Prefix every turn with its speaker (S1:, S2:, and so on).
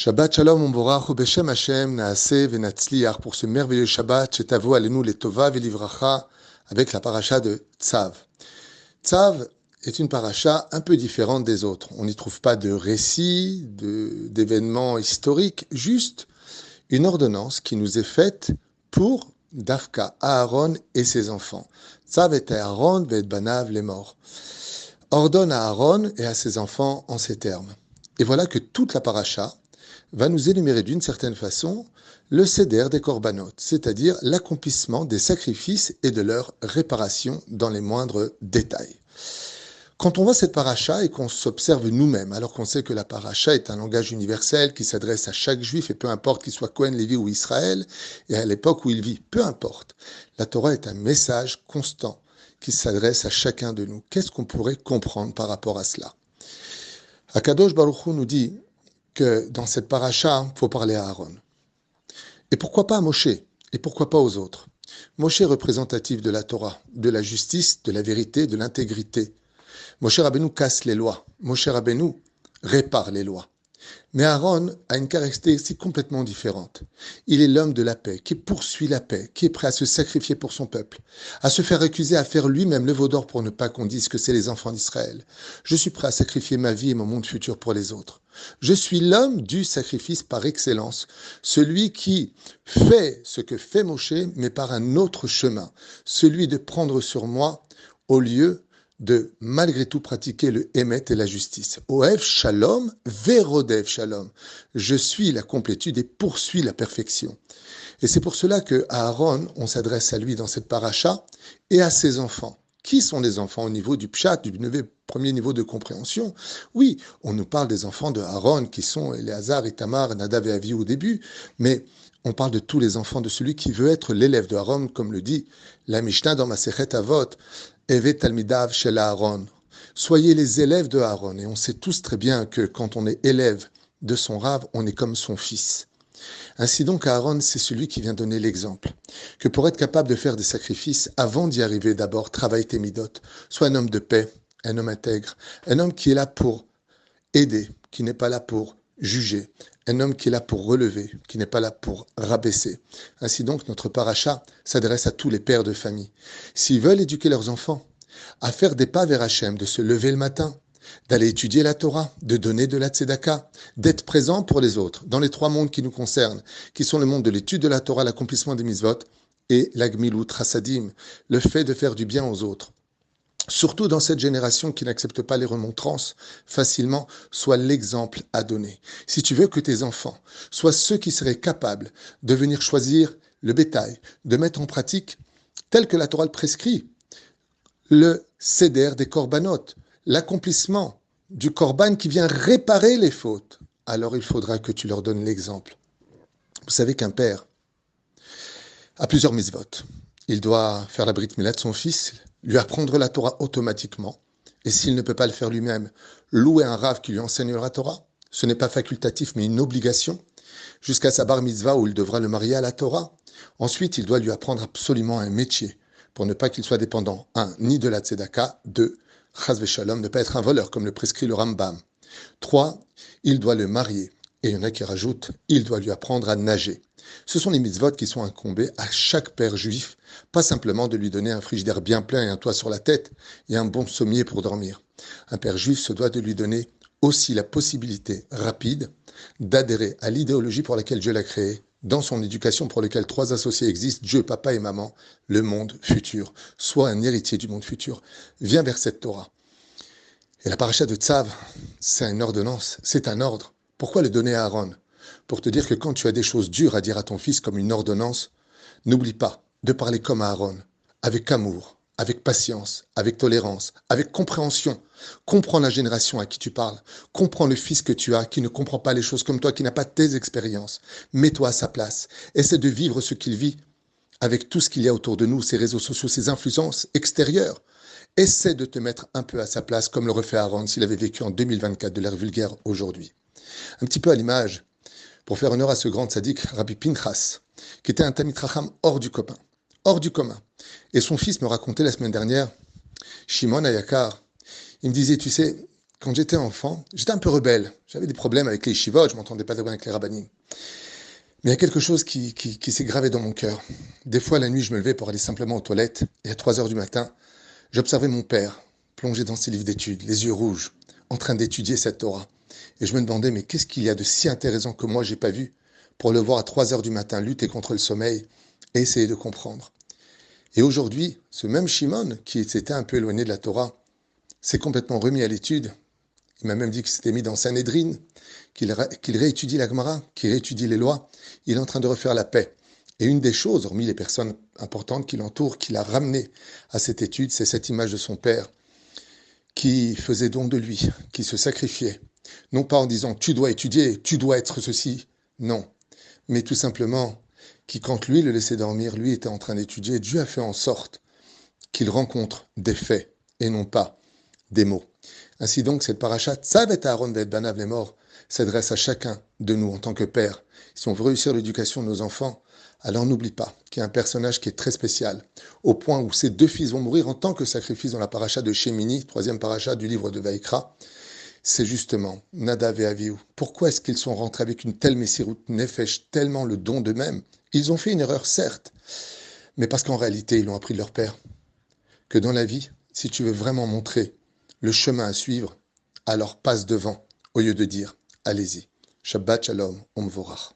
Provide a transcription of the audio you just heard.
S1: Shabbat Shalom Umborach Beshem Hashem Naaseh Venatzliach pour ce merveilleux Shabbat Shetavo Alenu Letova Velivracha avec la paracha de Tzav. Tzav est une paracha un peu différente des autres. On n'y trouve pas de récits, d'événements historiques, juste une ordonnance qui nous est faite pour Dafka, Aaron et ses enfants. Tzav et Aaron ve'et banav les morts. Ordonne à Aaron et à ses enfants en ces termes. Et voilà que toute la paracha va nous énumérer d'une certaine façon le seder des korbanot, c'est-à-dire l'accomplissement des sacrifices et de leur réparation dans les moindres détails. Quand on voit cette paracha et qu'on s'observe nous-mêmes, alors qu'on sait que la paracha est un langage universel qui s'adresse à chaque juif, et peu importe qu'il soit Cohen, Lévi ou Israël, et à l'époque où il vit, peu importe, la Torah est un message constant qui s'adresse à chacun de nous. Qu'est-ce qu'on pourrait comprendre par rapport à cela? Akadosh Baruch Hu nous dit que dans cette paracha, il faut parler à Aaron. Et pourquoi pas à Moshe? Et pourquoi pas aux autres? Moshe est représentatif de la Torah, de la justice, de la vérité, de l'intégrité. Moshe Rabbeinu casse les lois. Moshe Rabbeinu répare les lois. Mais Aaron a une caractéristique complètement différente. Il est l'homme de la paix, qui poursuit la paix, qui est prêt à se sacrifier pour son peuple, à se faire accuser, à faire lui-même le veau d'or pour ne pas qu'on dise que c'est les enfants d'Israël. Je suis prêt à sacrifier ma vie et mon monde futur pour les autres. Je suis l'homme du sacrifice par excellence, celui qui fait ce que fait Moshe, mais par un autre chemin, celui de prendre sur moi au lieu de malgré tout pratiquer le émet et la justice. Oev shalom, verodev shalom. Je suis la complétude et poursuis la perfection. Et c'est pour cela que à Aaron, on s'adresse à lui dans cette paracha et à ses enfants. Qui sont les enfants au niveau du pshat, du premier niveau de compréhension? Oui, on nous parle des enfants de Aaron qui sont Éléazar, Itamar, Nadav et Avi au début, mais on parle de tous les enfants de celui qui veut être l'élève de Aaron, comme le dit la Mishnah dans Masechet Avot. Evet Talmidav shel Aaron. Soyez les élèves de Aaron. Et on sait tous très bien que quand on est élève de son rave, on est comme son fils. Ainsi donc, Aaron, c'est celui qui vient donner l'exemple. Que pour être capable de faire des sacrifices, avant d'y arriver, d'abord, travaille tes midot. Sois un homme de paix, un homme intègre, un homme qui est là pour aider, qui n'est pas là pour juger, un homme qui est là pour relever, qui n'est pas là pour rabaisser. Ainsi donc, notre paracha s'adresse à tous les pères de famille. S'ils veulent éduquer leurs enfants à faire des pas vers Hachem, de se lever le matin, d'aller étudier la Torah, de donner de la tzedaka, d'être présent pour les autres, dans les trois mondes qui nous concernent, qui sont le monde de l'étude de la Torah, l'accomplissement des mitzvot, et l'agmilut chassadim, le fait de faire du bien aux autres. Surtout dans cette génération qui n'accepte pas les remontrances facilement, soit l'exemple à donner. Si tu veux que tes enfants soient ceux qui seraient capables de venir choisir le bétail, de mettre en pratique, tel que la Torah le prescrit, le seder des korbanot, l'accomplissement du korban qui vient réparer les fautes, alors il faudra que tu leur donnes l'exemple. Vous savez qu'un père a plusieurs mitzvot. Il doit faire la brit milah de son fils, lui apprendre la Torah automatiquement, et s'il ne peut pas le faire lui-même, louer un rav qui lui enseigne la Torah. Ce n'est pas facultatif, mais une obligation, jusqu'à sa bar mitzvah où il devra le marier à la Torah. Ensuite, il doit lui apprendre absolument un métier, pour ne pas qu'il soit dépendant, ni de la tzedaka, chas v'shalom, ne pas être un voleur, comme le prescrit le Rambam. 3, il doit le marier. Et il y en a qui rajoutent, il doit lui apprendre à nager. Ce sont les mitzvot qui sont incombés à chaque père juif, pas simplement de lui donner un frigidaire bien plein et un toit sur la tête et un bon sommier pour dormir. Un père juif se doit de lui donner aussi la possibilité rapide d'adhérer à l'idéologie pour laquelle Dieu l'a créé, dans son éducation pour laquelle 3 associés existent, Dieu, papa et maman, le monde futur. Sois un héritier du monde futur. Viens vers cette Torah. Et la paracha de Tzav, c'est une ordonnance, c'est un ordre. Pourquoi le donner à Aaron? Pour te dire que quand tu as des choses dures à dire à ton fils comme une ordonnance, n'oublie pas de parler comme à Aaron, avec amour, avec patience, avec tolérance, avec compréhension. Comprends la génération à qui tu parles. Comprends le fils que tu as, qui ne comprend pas les choses comme toi, qui n'a pas tes expériences. Mets-toi à sa place. Essaie de vivre ce qu'il vit avec tout ce qu'il y a autour de nous, ces réseaux sociaux, ces influences extérieures. Essaie de te mettre un peu à sa place, comme le refait Aaron s'il avait vécu en 2024 de l'ère vulgaire aujourd'hui. Un petit peu à l'image, pour faire honneur à ce grand tzaddik, Rabbi Pinchas, qui était un Talmid Chacham hors du commun. Et son fils me racontait la semaine dernière, Shimon Ayakar, il me disait, tu sais, quand j'étais enfant, j'étais un peu rebelle. J'avais des problèmes avec les shivot, je m'entendais pas bien avec les rabbinim. Mais il y a quelque chose qui s'est gravé dans mon cœur. Des fois, la nuit, je me levais pour aller simplement aux toilettes, et à 3 heures du matin, j'observais mon père, plongé dans ses livres d'études, les yeux rouges, en train d'étudier cette Torah. Et je me demandais, mais qu'est-ce qu'il y a de si intéressant que moi, j'ai pas vu, pour le voir à 3 heures du matin lutter contre le sommeil et essayer de comprendre. Et aujourd'hui, ce même Shimon, qui s'était un peu éloigné de la Torah, s'est complètement remis à l'étude. Il m'a même dit qu'il s'était mis dans Sanhedrin, qu'il réétudie la Gemara, qu'il réétudie les lois. Il est en train de refaire la paix. Et une des choses, hormis les personnes importantes qui l'entourent, qui l'a ramené à cette étude, c'est cette image de son père qui faisait don de lui, qui se sacrifiait. Non pas en disant tu dois étudier, tu dois être ceci. Non. Mais tout simplement, qui quand lui le laissait dormir, lui était en train d'étudier. Dieu a fait en sorte qu'il rencontre des faits et non pas des mots. Ainsi donc, cette paracha, Tzav et Aaron ve'et banav les morts, s'adresse à chacun de nous en tant que père. Si on veut réussir l'éducation de nos enfants, alors n'oublie pas qu'il y a un personnage qui est très spécial, au point où ces deux fils vont mourir en tant que sacrifice dans la paracha de Shemini, troisième paracha du livre de Vaïkra. C'est justement Nadav et Avihu. Pourquoi est-ce qu'ils sont rentrés avec une telle Messirut Nefesh, tellement le don d'eux-mêmes? Ils ont fait une erreur, certes, mais parce qu'en réalité, ils l'ont appris de leur père. Que dans la vie, si tu veux vraiment montrer le chemin à suivre, alors passe devant, au lieu de dire allez-y. Shabbat Shalom, Om Vorach.